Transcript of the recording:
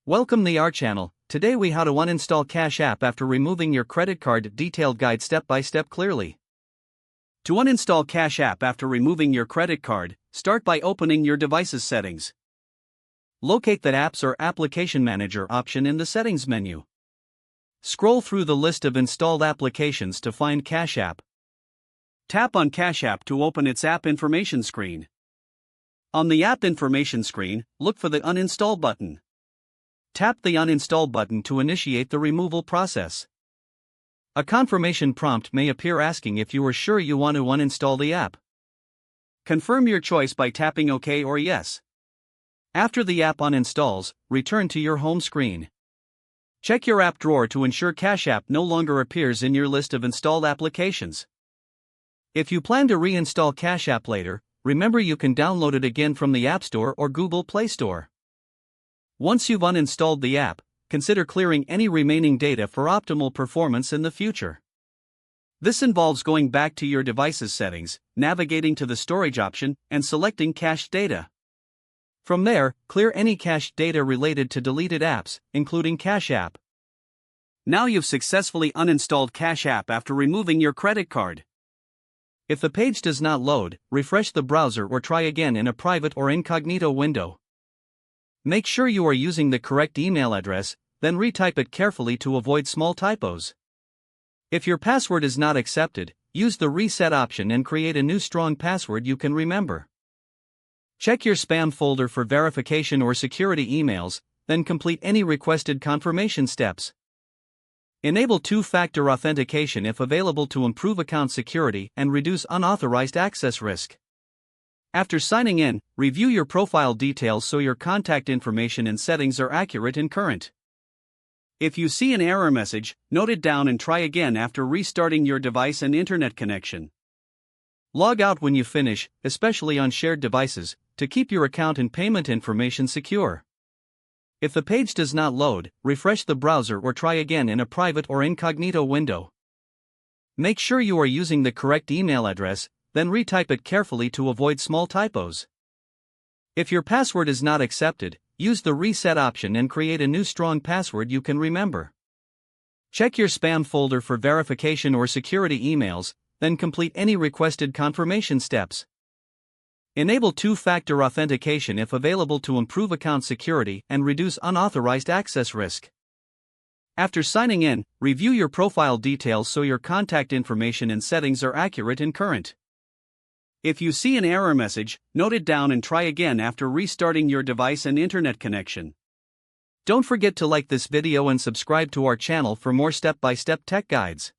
Welcome to our channel. Today we how to uninstall Cash App after removing your credit card. Detailed guide step by step clearly. To uninstall Cash App after removing your credit card, start by opening your device's settings. Locate the Apps or Application Manager option in the Settings menu. Scroll through the list of installed applications to find Cash App. Tap on Cash App to open its app information screen. On the app information screen, look for the Uninstall button. Tap the Uninstall button to initiate the removal process. A confirmation prompt may appear asking if you are sure you want to uninstall the app. Confirm your choice by tapping OK or Yes. After the app uninstalls, return to your home screen. Check your app drawer to ensure Cash App no longer appears in your list of installed applications. If you plan to reinstall Cash App later, remember you can download it again from the App Store or Google Play Store. Once you've uninstalled the app, consider clearing any remaining data for optimal performance in the future. This involves going back to your device's settings, navigating to the storage option, and selecting cached data. From there, clear any cached data related to deleted apps, including Cash App. Now you've successfully uninstalled Cash App after removing your credit card. If the page does not load, refresh the browser or try again in a private or incognito window. Make sure you are using the correct email address, then retype it carefully to avoid small typos. If your password is not accepted, use the reset option and create a new strong password you can remember. Check your spam folder for verification or security emails, then complete any requested confirmation steps. Enable two-factor authentication if available to improve account security and reduce unauthorized access risk. After signing in, review your profile details so your contact information and settings are accurate and current. If you see an error message, note it down and try again after restarting your device and internet connection. Log out when you finish, especially on shared devices, to keep your account and payment information secure. If the page does not load, refresh the browser or try again in a private or incognito window. Make sure you are using the correct email address, then retype it carefully to avoid small typos. If your password is not accepted, use the reset option and create a new strong password you can remember. Check your spam folder for verification or security emails, then complete any requested confirmation steps. Enable two-factor authentication if available to improve account security and reduce unauthorized access risk. After signing in, review your profile details so your contact information and settings are accurate and current. If you see an error message, note it down and try again after restarting your device and internet connection. Don't forget to like this video and subscribe to our channel for more step-by-step tech guides.